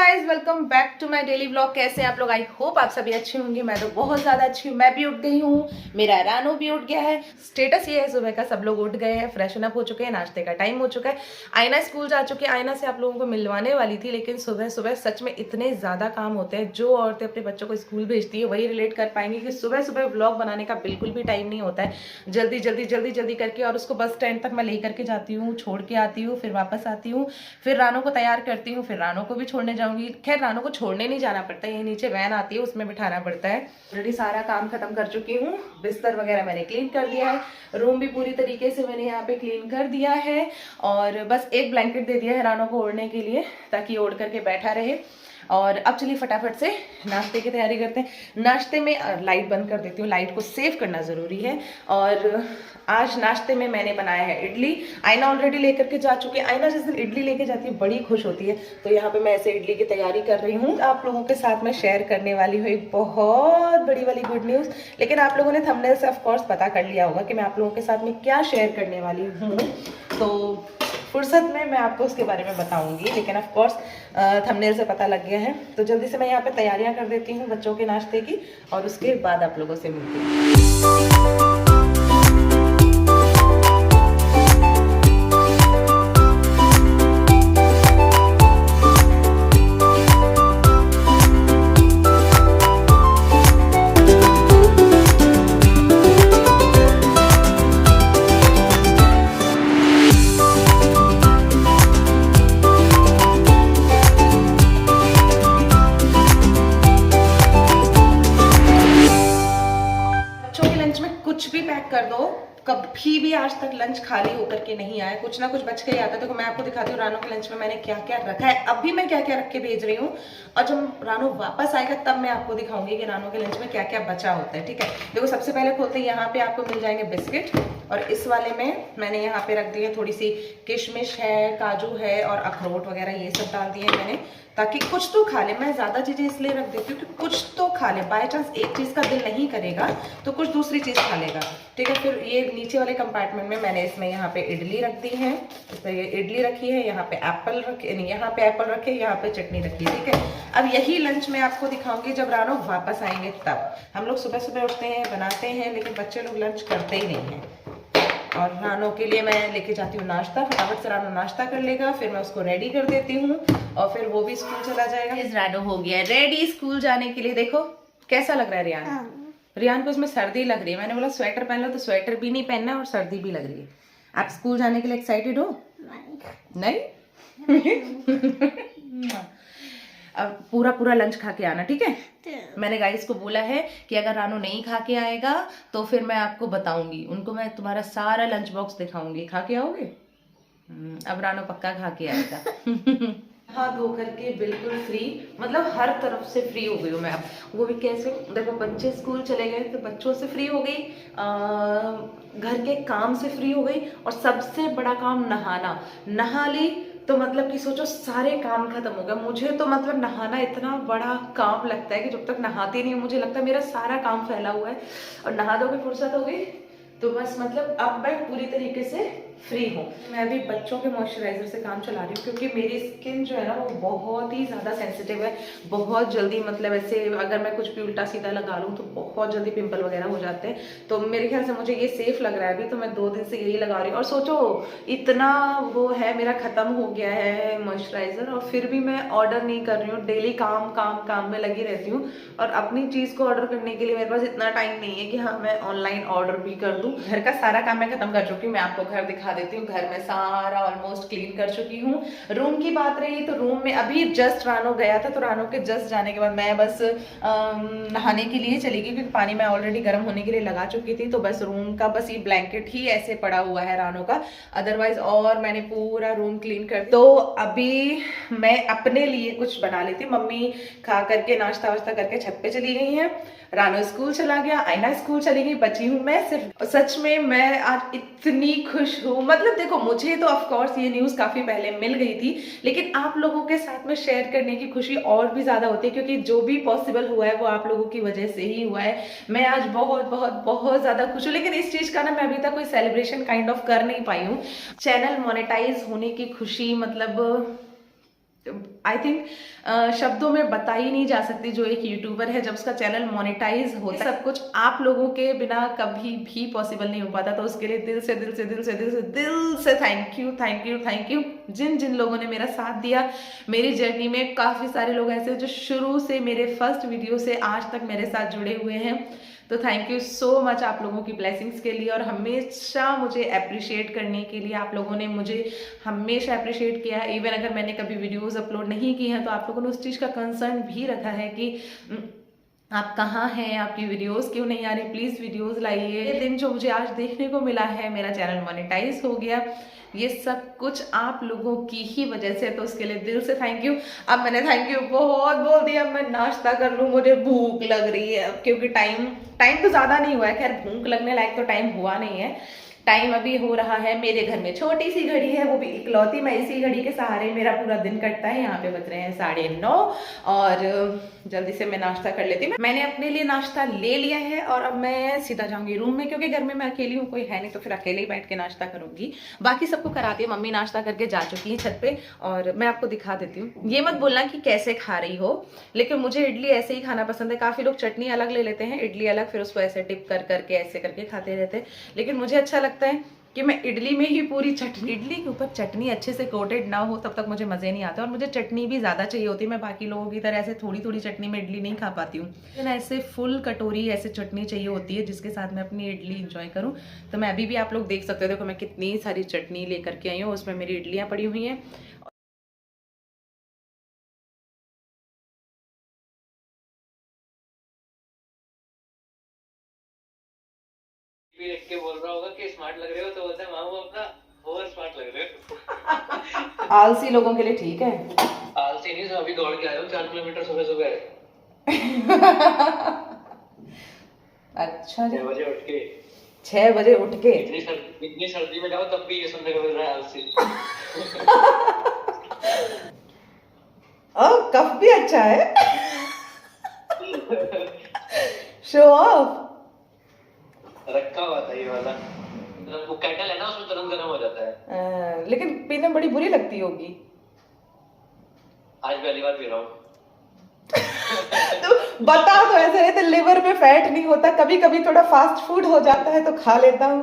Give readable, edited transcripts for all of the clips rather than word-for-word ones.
Guys, welcome back to my daily vlog. कैसे हैं आप लोग? आई होप आप सभी अच्छे होंगे। मैं तो बहुत ज्यादा अच्छी हूँ। मैं भी उठ गई हूँ, मेरा रानो भी उठ गया है। स्टेटस ये है सुबह का, सब लोग उठ गए हैं, फ्रेशन अप हो चुके हैं, नाश्ते का टाइम हो चुका है। आयना स्कूल जा चुके हैं। आयना से आप लोगों को मिलवाने वाली थी, लेकिन सुबह सुबह सच में इतने ज्यादा काम होते हैं। जो औरतें अपने बच्चों को स्कूल भेजती है वही रिलेट कर पाएंगे कि सुबह सुबह व्लॉग बनाने का बिल्कुल भी टाइम नहीं होता है। जल्दी जल्दी जल्दी जल्दी करके, और उसको बस स्टैंड तक मैं लेकर के जाती हूँ, छोड़ के आती हूँ, फिर वापस आती हूँ, फिर रानो को तैयार करती हूँ, फिर रानो को भी छोड़ने जाऊंगी। खैर रानो को छोड़ने नहीं जाना पड़ता है, ये नीचे वैन आती है उसमें बिठाना पड़ता है। ऑलरेडी सारा काम खत्म कर चुकी हूँ। बिस्तर वगैरह मैंने क्लीन कर दिया है, रूम भी पूरी तरीके से मैंने यहाँ पे क्लीन कर दिया है, और बस एक ब्लैंकेट दे दिया है रानो को ओढ़ने के लिए, ताकि ओढ़ करके बैठा रहे। और अब चलिए फटाफट से नाश्ते की तैयारी करते हैं। नाश्ते में लाइट बंद कर देती हूँ, लाइट को सेव करना ज़रूरी है। और आज नाश्ते में मैंने बनाया है इडली। आयना ऑलरेडी लेकर के जा चुकी है। आयना जिस दिन इडली लेके जाती है बड़ी खुश होती है, तो यहाँ पे मैं ऐसे इडली की तैयारी कर रही हूँ। आप लोगों के साथ मैं शेयर करने वाली हूँ एक बहुत बड़ी वाली गुड न्यूज़। लेकिन आप लोगों ने थंबनेल से ऑफकोर्स पता कर लिया होगा कि मैं आप लोगों के साथ में क्या शेयर करने वाली हूँ, तो फुर्सत में मैं आपको उसके बारे में बताऊंगी। लेकिन ऑफ कोर्स थंबनेल से पता लग गया है, तो जल्दी से मैं यहाँ पे तैयारियां कर देती हूँ बच्चों के नाश्ते की, और उसके बाद आप लोगों से मिलती हूँ। कुछ भी पैक कर दो, कभी भी आज तक लंच खाली होकर के नहीं आया, कुछ ना कुछ बच के ही आता है। देखो मैं आपको दिखाती हूँ रानो के लंच में मैंने क्या क्या रखा है, अभी मैं क्या क्या रख के भेज रही हूँ, और जब रानो वापस आएगा तब मैं आपको दिखाऊंगी कि रानो के लंच में क्या क्या बचा होता है। ठीक है, देखो सबसे पहले खोलते हैं। यहाँ पे आपको मिल जाएंगे बिस्किट, और इस वाले में मैंने यहाँ पे रख दी है थोड़ी सी किशमिश है, काजू है, और अखरोट वगैरह ये सब डाल दिए मैंने, ताकि कुछ तो खा ले। मैं ज्यादा चीजें इसलिए रख देती हूँ कि कुछ तो खा ले, बाय चांस एक चीज का दिल नहीं करेगा तो कुछ दूसरी चीज खा लेगा। ठीक है, फिर ये नीचे वाले कंपार्टमेंट में मैंने इसमें यहाँ पे इडली रख दी है, इसमें ये इडली रखी है, यहाँ पे एप्पल रखे, नहीं यहाँ पे एप्पल रखे, यहाँ पे चटनी रखी है। ठीक है, अब यही लंच मैं आपको दिखाऊंगी जब रानो वापस आएंगे तब। हम लोग सुबह सुबह उठते हैं, बनाते हैं, लेकिन बच्चे लोग लंच करते ही नहीं है। और रानो के लिए मैं लेके जाती हूँ नाश्ता, फटाफट से रानो नाश्ता कर लेगा, फिर मैं उसको रेडी कर देती हूँ, और फिर वो भी स्कूल चला जाएगा। रानो हो गया रेडी स्कूल जाने के लिए। देखो कैसा लग रहा है रियान? रियान को उसमें सर्दी लग रही है, मैंने बोला स्वेटर पहन लो, तो स्वेटर भी नहीं पहनना और सर्दी भी लग रही है। आप स्कूल जाने के लिए एक्साइटेड हो? नहीं? अब पूरा पूरा लंच खा के आना, ठीक है? मैंने गाइस को बोला है कि अगर रानो नहीं खा के आएगा तो फिर मैं आपको बताऊंगी, उनको मैं तुम्हारा सारा लंच बॉक्स दिखाऊंगी। खा के आओगे? अब रानो पक्का खा के आएगा। हाथ धो करके बिल्कुल फ्री, मतलब हर तरफ से फ्री हो गई हूँ मैं अब। वो भी कैसे? देखो बच्चे स्कूल चले गए तो बच्चों से फ्री हो गई, घर के काम से फ्री हो गई, और सबसे बड़ा काम नहाना। नहा ली तो मतलब कि सोचो सारे काम खत्म हो गए। मुझे तो मतलब नहाना इतना बड़ा काम लगता है कि जब तक नहाती नहीं हूँ मुझे लगता है मेरा सारा काम फैला हुआ है, और नहा दो के फुर्सत हो गई तो बस मतलब अब मैं पूरी तरीके से फ्री हूँ। मैं अभी बच्चों के मॉइस्चराइजर से काम चला रही हूँ, क्योंकि मेरी स्किन जो है ना वो बहुत ही ज़्यादा सेंसिटिव है। बहुत जल्दी मतलब ऐसे अगर मैं कुछ भी उल्टा सीधा लगा लूँ तो बहुत जल्दी पिंपल वगैरह हो जाते हैं। तो मेरे ख्याल से मुझे ये सेफ लग रहा है अभी, तो मैं 2 दिन से यही लगा रही हूँ। और सोचो इतना वो है, मेरा ख़त्म हो गया है मॉइस्चराइजर, और फिर भी मैं ऑर्डर नहीं कर रही हूँ। डेली काम काम काम में लगी रहती हूँ, और अपनी चीज़ को ऑर्डर करने के लिए मेरे पास इतना टाइम नहीं है कि हाँ मैं ऑनलाइन ऑर्डर भी कर दूँ। घर का सारा काम मैं खत्म कर चुकी हूँ, मैं आपको घर दिखा देती हूँ। घर में सारा ऑलमोस्ट क्लीन कर चुकी हूँ। रूम की बात रही तो रूम में अभी जस्ट रानो गया था, तो रानो के जस्ट जाने के बाद मैं बस नहाने के लिए चली गई, क्योंकि पानी मैं ऑलरेडी गर्म होने के लिए लगा चुकी थी। तो बस रूम का बस ये ब्लैंकेट ही ऐसे पड़ा हुआ है रानो का, अदरवाइज और मैंने पूरा रूम क्लीन कर। तो अभी मैं अपने लिए कुछ बना लेती हूँ। मम्मी खा करके नाश्ता वाश्ता करके छत पे चली गई है, रानो स्कूल चला गया, आयना स्कूल चली गई, बची हूँ मैं सिर्फ। सच में मैं आज इतनी खुश हूँ, मतलब देखो मुझे तो ऑफ कोर्स ये न्यूज़ काफ़ी पहले मिल गई थी, लेकिन आप लोगों के साथ में शेयर करने की खुशी और भी ज़्यादा होती है, क्योंकि जो भी पॉसिबल हुआ है वो आप लोगों की वजह से ही हुआ है। मैं आज बहुत बहुत बहुत ज़्यादा खुश हूँ, लेकिन इस चीज़ का ना मैं अभी तक कोई सेलिब्रेशन काइंड ऑफ कर नहीं पाई हूँ। चैनल मोनेटाइज होने की खुशी मतलब आई थिंक शब्दों में बता ही नहीं जा सकती जो एक यूट्यूबर है, जब उसका चैनल मोनेटाइज होता है, सब कुछ आप लोगों के बिना कभी भी पॉसिबल नहीं हो पाता। तो उसके लिए दिल से थैंक यू जिन जिन लोगों ने मेरा साथ दिया मेरी जर्नी में। काफ़ी सारे लोग ऐसे जो शुरू से मेरे फर्स्ट वीडियो से आज तक मेरे साथ जुड़े हुए हैं, तो थैंक यू सो मच आप लोगों की ब्लेसिंग्स के लिए, और हमेशा मुझे अप्रिशिएट करने के लिए। आप लोगों ने मुझे हमेशा अप्रिशिएट किया है। इवन अगर मैंने कभी वीडियोस अपलोड नहीं की हैं तो आप लोगों ने उस चीज़ का कंसर्न भी रखा है कि आप कहाँ हैं, आपकी वीडियोस क्यों नहीं आ रही, प्लीज़ वीडियोस लाइए। ये दिन जो मुझे आज देखने को मिला है, मेरा चैनल मोनेटाइज हो गया, ये सब कुछ आप लोगों की ही वजह से, तो उसके लिए दिल से थैंक यू। अब मैंने थैंक यू बहुत बोल दिया, अब मैं नाश्ता कर लूँ, मुझे भूख लग रही है अब, क्योंकि टाइम तो ज़्यादा नहीं हुआ है, खैर भूख लगने लायक तो टाइम हुआ नहीं है। टाइम अभी हो रहा है, मेरे घर में छोटी सी घड़ी है, वो भी इकलौती, मैं इसी घड़ी के सहारे मेरा पूरा दिन कटता है। यहाँ पे बज रहे हैं 9:30 और जल्दी से मैं नाश्ता कर लेती हूँ। मैंने अपने लिए नाश्ता ले लिया है और अब मैं सीधा जाऊंगी रूम में, क्योंकि घर में मैं अकेली हूँ, कोई है नहीं, तो फिर अकेले ही बैठ के नाश्ता करूंगी। बाकी सबको कराती है, मम्मी नाश्ता करके जा चुकी है छत पे, और मैं आपको दिखा देती हूँ। ये मत बोलना कि कैसे खा रही हो, लेकिन मुझे इडली ऐसे ही खाना पसंद है। काफ़ी लोग चटनी अलग ले लेते हैं, इडली अलग, फिर उसको ऐसे डिप कर करके ऐसे करके खाते रहते हैं, लेकिन मुझे अच्छा लगता है कि मैं इडली में ही पूरी चटनी, इडली के ऊपर चटनी अच्छे से कोटेड ना हो तब तक मुझे मज़े नहीं आता, और मुझे चटनी भी ज़्यादा चाहिए होती है। मैं बाकी लोगों की तरह ऐसे थोड़ी थोड़ी चटनी में इडली नहीं खा पाती हूँ, लेकिन ऐसे फुल कटोरी ऐसे चटनी चाहिए होती है जिसके साथ मैं अपनी इडली इंजॉय करूँ। तो मैं अभी भी, आप लोग देख सकते हो, देखो मैं कितनी सारी चटनी लेकर के आई हूँ, उसमें मेरी इडलियाँ पड़ी हुई हैं। देख के बोल रहा होगा कि स्मार्ट लग रहे हो, तो बोलता है मामू अपना ओवर स्मार्ट लग रहे हो। आलसी लोगों के लिए ठीक है, आलसी नहीं, अभी दौड़ के आए हो 4 किलोमीटर सुबह सुबह। अच्छा, 6 बजे उठ के 6 बजे उठ के इतनी सर्दी में जाओ तब भी ये सुनने को मिल रहा है आलसी। कफ भी अच्छा है। शो ऑफ रखा हुआ था ये वाला, वो केटल है ना, उसमें तुरंत गर्म हो जाता है। लेकिन पीने में बड़ी बुरी लगती होगी। आज पहली बार पी रहा हूँ। तो बता दो, ऐसे नहीं तो लिवर में फैट नहीं होता, कभी कभी थोड़ा फास्ट फूड हो जाता है तो खा लेता हूँ।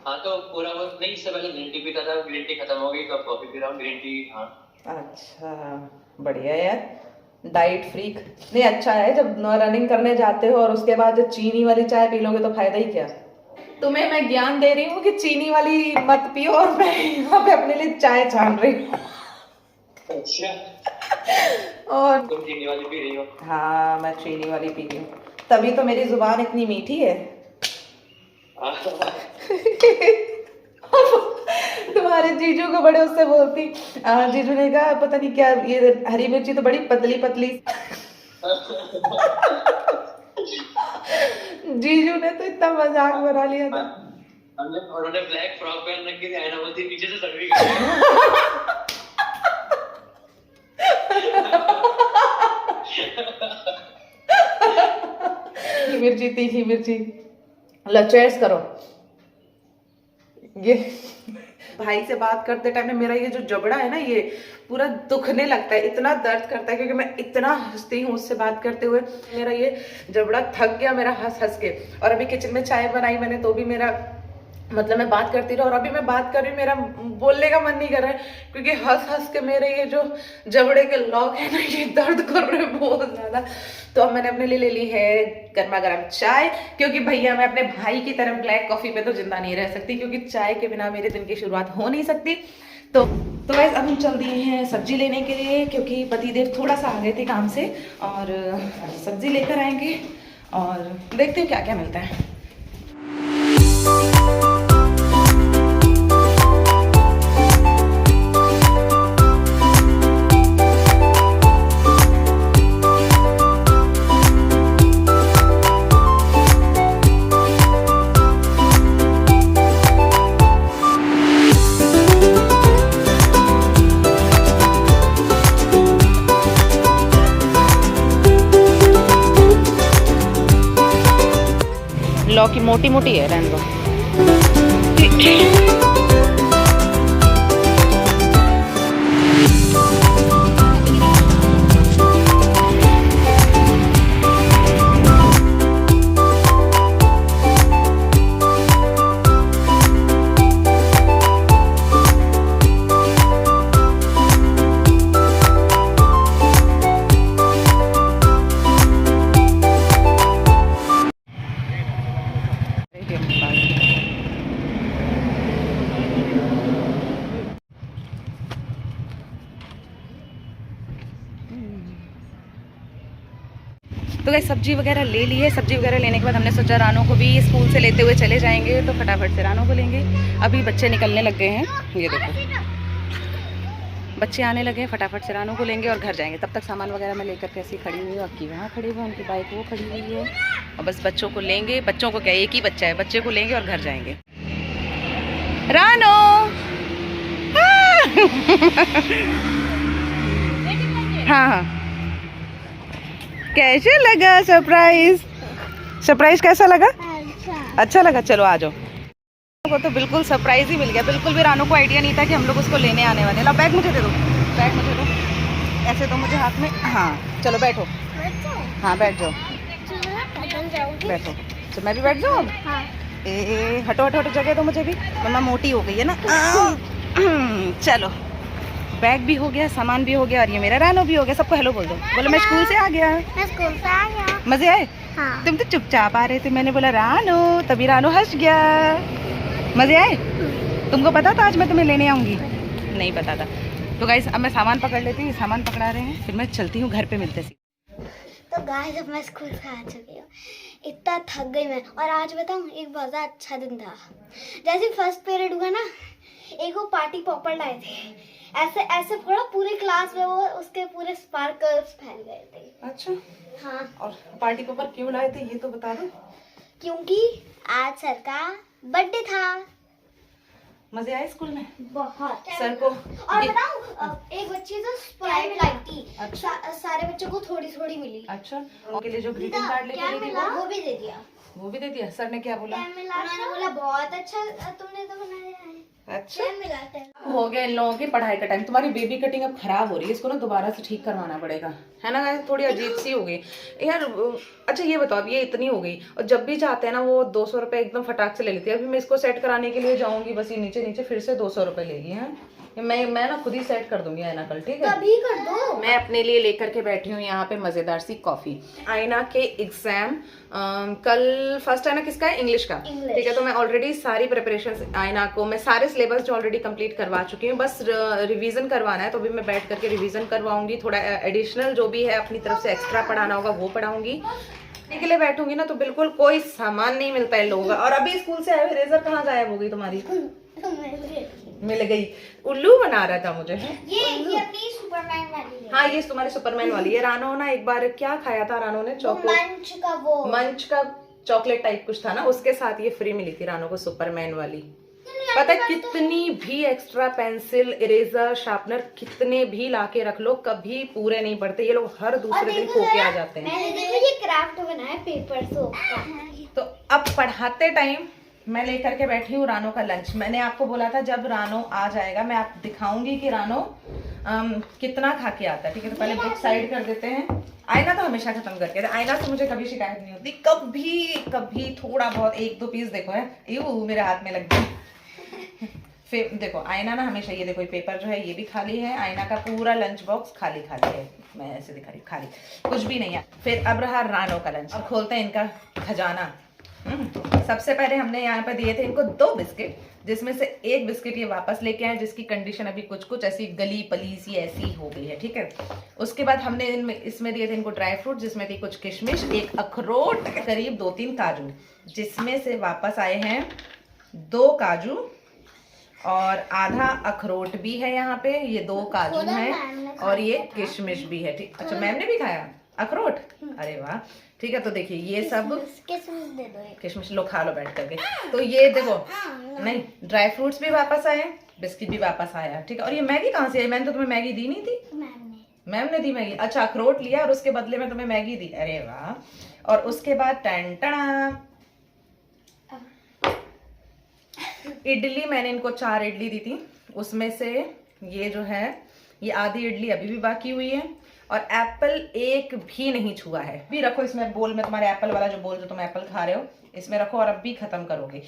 हाँ तो पूरा वो नहीं, इससे पहले ग्रीन टी पीता था, ग्रीन टी खत्म हो गई तो अब कॉफी पी रहा हूँ, ग्रीन टी। हाँ अच्छा, बढ़िया यार, डाइट फ्रीक। नहीं, अच्छा है, जब रनिंग करने जाते हो और उसके बाद जब चीनी वाली चाय पी लोगे तो फायदा ही क्या। तुम्हें मैं ज्ञान दे रही हूँ कि चीनी वाली मत पियो, और मैं यहाँ पे अपने लिए चाय छान रही हूँ। अच्छा, और तुम चीनी वाली पी रही हो? हाँ, मैं चीनी वाली पी रही हूँ, तभी तो मेरी जुबान इतनी मीठी है। तुम्हारे जीजू को बड़े उससे बोलती, जीजू ने कहा पता नहीं क्या, ये हरी मिर्ची तो बड़ी पतली पतली। जीजू ने तो इतना मजाक बना लिया था। उन्होंने ब्लैक फ्रॉक पहन रखी थी, ऐनावती पीछे से सड़ गई। मिर्ची, तीखी मिर्ची। लो चेयर्स करो। ये भाई से बात करते टाइम में मेरा ये जो जबड़ा है ना, ये पूरा दुखने लगता है, इतना दर्द करता है, क्योंकि मैं इतना हंसती हूँ उससे बात करते हुए। मेरा ये जबड़ा थक गया मेरा हंस हंस के। और अभी किचन में चाय बनाई मैंने, तो भी मेरा मतलब मैं बात करती रही, और अभी मैं बात कर रही हूँ, मेरा बोलने का मन नहीं कर रहा है, क्योंकि हंस हंस के मेरे ये जो जबड़े के लॉक है ना, ये दर्द कर रहे हैं बहुत ज़्यादा। तो अब मैंने अपने लिए ले ली है गर्मा गर्म चाय, क्योंकि भैया मैं अपने भाई की तरह ब्लैक कॉफ़ी पे तो जिंदा नहीं रह सकती, क्योंकि चाय के बिना मेरे दिन की शुरुआत हो नहीं सकती। तो गाइस अब हम चल दिए हैं सब्जी लेने के लिए, क्योंकि पतिदेव थोड़ा सा आ गए थे काम से, और सब्जी लेकर आएंगे, और देखते हैं क्या क्या मिलता है। लौकी मोटी मोटी है, रहने दो। तो गाइस सब्जी वगैरह ले ली है। सब्जी वगैरह लेने के बाद हमने सोचा रानों को भी स्कूल से लेते हुए चले जाएंगे, तो फटाफट से रानों को लेंगे। अभी बच्चे निकलने लग गए हैं, ये देखो बच्चे आने लगे हैं। फटाफट से रानों को लेंगे और घर जाएंगे। तब तक सामान वगैरह मैं लेकर कैसी खड़ी हुई हूँ, अक्की वहाँ खड़ी हुई है, उनकी बाइक वो खड़ी हुई है, और बस बच्चों को लेंगे। बच्चों को क्या, एक ही बच्चा है, बच्चे को लेंगे और घर जाएंगे। रानो हाँ हाँ, कैसे लगा सरप्राइज? सरप्राइज कैसा लगा? अच्छा लगा। चलो आ जाओ। को तो बिल्कुल सरप्राइज ही मिल गया। बिल्कुल भी रानू को आइडिया नहीं था कि हम लोग उसको लेने आने वाले। लो बैग मुझे दे दो, बैग मुझे दो, ऐसे दो मुझे हाथ में। हाँ चलो बैठो, हाँ बैठ जाओ, बैठो। तो मैं भी बैठ जाऊँ? ए हटो हटो हटो, जगह दो मुझे भी, मम्मा मोटी हो गई है ना। चलो बैग भी हो गया, सामान भी हो गया, और ये मेरा रानो भी हो गया। सबको हेलो बोल दो। बोलो मैं स्कूल से आ गया। मैं स्कूल से आ गया। मजे आए? हाँ। तुम तो चुपचाप आ रहे थे, मैंने बोला रानो, तभी रानो हंस गया। मजे आए? तुमको पता था आज मैं तुम्हें लेने आऊंगी? नहीं पता था। तो गाइस अब मैं सामान पकड़ लेती हूँ, सामान पकड़ा रहे हैं, फिर मैं चलती हूँ घर पे, मिलते सी। तो गाइस अब मैं स्कूल से आ चुकी हूँ। इतना थक गई मैं। और आज बताऊँ, एक बहुत अच्छा दिन था। जैसे फर्स्ट पीरियड हुआ ना, एक वो पार्टी पॉपर लाए थे, ऐसे ऐसे फोड़ा पूरे क्लास में, वो उसके पूरे स्पार्कल्स फैल गए थे। अच्छा हाँ। और पार्टी पेपर क्यों लाए थे ये तो बता दो। क्योंकि आज सर का बर्थडे था। मजे आए स्कूल में? बहुत। सर को और बताऊँ, एक बच्ची तो स्प्राइट लाई थी। अच्छा। सारे बच्चों को थोड़ी थोड़ी मिली। अच्छा, उनके लिए जो ग्रीटिंग कार्ड लेके गई थी वो भी दे दिया। वो भी दे दिया। सर ने क्या बोला? उन्होंने बोला बहुत अच्छा तुमने तो बनाया है। अच्छा मिलाते हैं। हो गया इन लोगों की पढ़ाई का टाइम। तुम्हारी बेबी कटिंग अब खराब हो रही है, इसको ना दोबारा से ठीक करवाना पड़ेगा, है ना गाइस? थोड़ी अजीब सी हो गई यार। अच्छा ये बताओ, अब ये इतनी हो गई और जब भी चाहते हैं ना वो 200 रुपए एकदम फटाक से ले लेती है। अभी मैं इसको सेट कराने के लिए जाऊंगी, बस ये नीचे नीचे फिर से 200 रुपए लेगी है। मैं ना खुद ही सेट कर दूंगी आईना कल, ठीक है? अभी कर दो। मैं अपने लिए लेकर के बैठी हूँ यहाँ पे मजेदार सी कॉफी। आईना के एग्जाम कल फर्स्ट है ना, किसका है? इंग्लिश का, ठीक है? तो मैं ऑलरेडी सारी प्रिपरेशन आईना को, मैं सारे सिलेबस जो ऑलरेडी कंप्लीट करवा चुकी हूँ, बस रिवीजन करवाना है। तो अभी मैं बैठ करके रिवीजन करवाऊंगी। थोड़ा एडिशनल जो भी है अपनी तरफ से एक्स्ट्रा पढ़ाना होगा वो पढ़ाऊंगी। के लिए बैठूंगी ना तो बिल्कुल कोई सामान नहीं मिलता है लोगों का। और अभी स्कूल से आए हुए इरेजर कहाँ गायब हो गई तुम्हारी? मिल गई। उल्लू बना रहा था मुझे। ये अपनी सुपरमैन वाली है। हाँ ये तुम्हारी सुपरमैन वाली है। रानो ना एक बार क्या खाया था रानो ने? चॉकलेट, मंच का चॉकलेट टाइप कुछ था ना, उसके साथ ये फ्री मिली थी रानो को, सुपरमैन वाली। पता है कितनी भी एक्स्ट्रा पेंसिल, इरेजर, शार्पनर कितने भी लाके रख लो, कभी पूरे नहीं पड़ते। ये लोग हर दूसरे दिन खो के आ जाते हैं। मैंने देखो ये क्राफ्ट बना है पेपर सोप का। तो अब पढ़ाते टाइम मैं लेकर के बैठी हूँ रानो का लंच। मैंने आपको बोला था जब रानो आ जाएगा मैं आपको दिखाऊंगी कि रानो कितना खा के आता है, ठीक है? तो पहले बुक साइड कर देते हैं। आईना तो हमेशा खत्म करके, आईना से मुझे कभी शिकायत नहीं होती, कभी थोड़ा बहुत 1-2 पीस देखो है, यू मेरे हाथ में लग गई। फिर देखो आईना ना हमेशा, ये देखो ये पेपर जो है ये भी खाली है, आईना का पूरा लंच बॉक्स खाली है। मैं ऐसे दिखा रही हूँ, खाली, कुछ भी नहीं है। फिर अब रहा रानो का लंच। अब खोलते हैं इनका खजाना। सबसे पहले हमने यहाँ पे दिए थे इनको 2 बिस्किट, जिसमें से एक बिस्किट ये वापस लेके आए, जिसकी कंडीशन अभी कुछ ऐसी गली पली सी ऐसी हो गई है, ठीक है? उसके बाद हमने इसमें दिए थे इनको ड्राई फ्रूट, जिसमें थी कुछ किशमिश, एक अखरोट, करीब 2-3 काजू, जिसमें से वापस आए हैं 2 काजू और आधा अखरोट भी है यहाँ पे। ये 2 काजू हैं और ये किशमिश भी है, ठीक? अच्छा मैम ने भी खाया अखरोट? अरे वाह, ठीक है। तो देखिए ये सब किशमिश दे दो, किशमिश लो, खा लो बैठ करके। तो ये देखो, नहीं ड्राई फ्रूट्स भी वापस आए, बिस्किट भी वापस आया, ठीक है? और ये मैगी कहाँ से आई? मैंने तो तुम्हें मैगी दी नहीं थी। मैम ने दी मैगी? अच्छा अखरोट लिया और उसके बदले में तुम्हें मैगी दी, अरे वाह। और उसके बाद टंटना इडली, मैंने इनको 4 इडली दी थी, उसमें से ये जो है ये आधी इडली अभी भी बाकी हुई है, और एप्पल एक भी नहीं छुआ है। भी रखो इसमें बोल में, तुम्हारे एप्पल वाला जो बोल जो तुम एप्पल खा रहे हो इसमें रखो, और अब भी खत्म करोगे।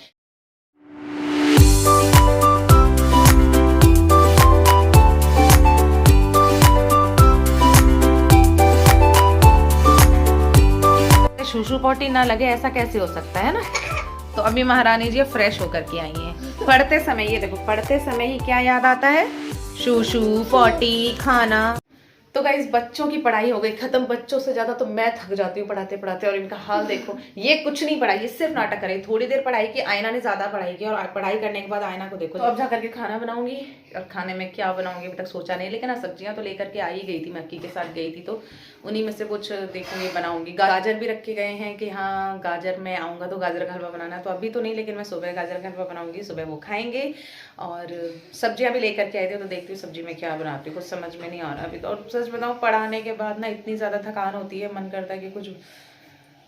शूशु पॉटी ना लगे ऐसा कैसे हो सकता है ना? तो अभी महारानी जी फ्रेश होकर के आई हैं। पढ़ते समय ये देखो, पढ़ते समय ही क्या याद आता है? शूशु पॉटी, खाना। तो गाइस बच्चों की पढ़ाई हो गई खत्म। बच्चों से ज्यादा तो मैं थक जाती हूँ पढ़ाते पढ़ाते, और इनका हाल देखो। ये कुछ नहीं पढ़ाई, ये सिर्फ नाटक करे। थोड़ी देर पढ़ाई की, आयना ने ज्यादा पढ़ाई की, और पढ़ाई करने के बाद आयना को देखो। तो अब जा करके खाना बनाऊंगी, और खाने में क्या बनाऊंगी अभी तक सोचा नहीं, लेकिन सब्जियां तो लेकर के आ ही गई थी। मैं अक्की के साथ गई थी, तो उन्हीं में से कुछ देखूंगी बनाऊंगी। गाजर भी रखे गए हैं कि हाँ गाजर में आऊँगा तो गाजर का हलवा बनाना, तो अभी तो नहीं, लेकिन मैं सुबह गाजर का हलवा बनाऊंगी, सुबह वो खाएंगे। और सब्जियां भी लेकर के आई थी, तो देखती हूँ सब्जी में क्या बनाती हूँ, कुछ समझ में नहीं आ रहा अभी तो। और सच बताऊँ पढ़ाने के बाद ना इतनी ज़्यादा थकान होती है, मन करता है कि कुछ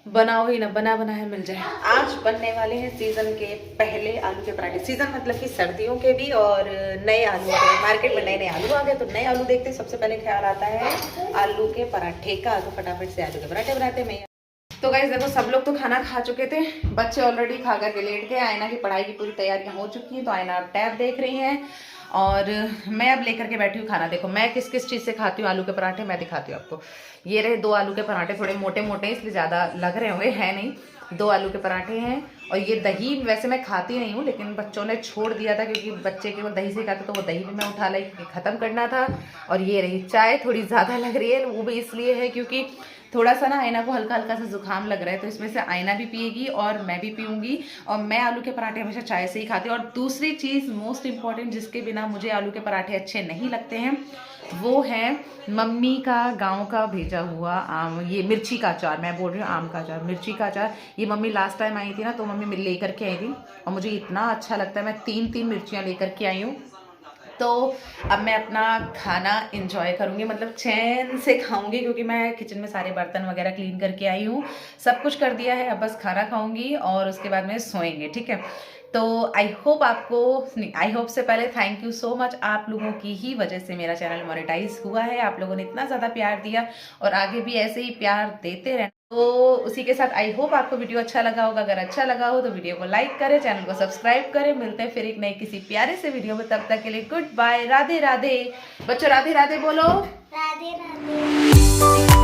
बनाओ ही ना, बना बनाया मिल जाए। आज बनने वाले हैं सीज़न के पहले आलू के पराठे। सीज़न मतलब कि सर्दियों के भी, और नए आलू आ गए मार्केट में, नए आलू आ गए। तो नए आलू देखते सबसे पहले ख्याल आता है आलू के पराठे का, तो फटाफट से आलू के पराठे बनाते हैं। तो गाइस देखो सब लोग तो खाना खा चुके थे, बच्चे ऑलरेडी खा करके लेट गए। आयना की पढ़ाई की पूरी तैयारियां हो चुकी हैं, तो आयना अब टैब देख रही है, और मैं अब लेकर के बैठी हूँ खाना। देखो मैं किस किस चीज़ से खाती हूँ आलू के पराठे, मैं दिखाती हूँ आपको। ये रहे 2 आलू के पराठे, थोड़े मोटे मोटे इसलिए ज़्यादा लग रहे होंगे, है नहीं। 2 आलू के पराठे हैं, और ये दही वैसे मैं खाती नहीं हूँ, लेकिन बच्चों ने छोड़ दिया था क्योंकि बच्चे केवल दही से खाते, तो वो दही भी मैं उठा लाई क्योंकि ख़त्म करना था। और ये रही चाय, थोड़ी ज़्यादा लग रही है, वो भी इसलिए है क्योंकि थोड़ा सा ना आयना को हल्का हल्का सा जुकाम लग रहा है, तो इसमें से आयना भी पिएगी और मैं भी पीऊँगी। और मैं आलू के पराठे हमेशा चाय से ही खाती हूँ। और दूसरी चीज़ मोस्ट इम्पॉर्टेंट, जिसके बिना मुझे आलू के पराठे अच्छे नहीं लगते हैं, वो है मम्मी का गांव का भेजा हुआ आम, ये मिर्ची का अचार। मैं बोल रही हूँ आम का अचार, मिर्ची का अचार। ये मम्मी लास्ट टाइम आई थी ना, तो मम्मी लेकर के आई थी, और मुझे इतना अच्छा लगता है। मैं 3 मिर्चियाँ लेकर के आई हूँ। तो अब मैं अपना खाना इंजॉय करूँगी, मतलब चैन से खाऊंगी, क्योंकि मैं किचन में सारे बर्तन वगैरह क्लीन करके आई हूँ, सब कुछ कर दिया है। अब बस खाना खाऊंगी और उसके बाद में सोएंगे, ठीक है। तो आई होप आपको, आई होप से पहले थैंक यू सो मच, आप लोगों की ही वजह से मेरा चैनल मोनेटाइज हुआ है। आप लोगों ने इतना ज़्यादा प्यार दिया, और आगे भी ऐसे ही प्यार देते रहना। तो उसी के साथ आई होप आपको वीडियो अच्छा लगा होगा। अगर अच्छा लगा हो तो वीडियो को लाइक करें, चैनल को सब्सक्राइब करें। मिलते हैं फिर एक नए किसी प्यारे से वीडियो में, तब तक के लिए गुड बाय, राधे राधे। बच्चों राधे राधे बोलो। राधे राधे।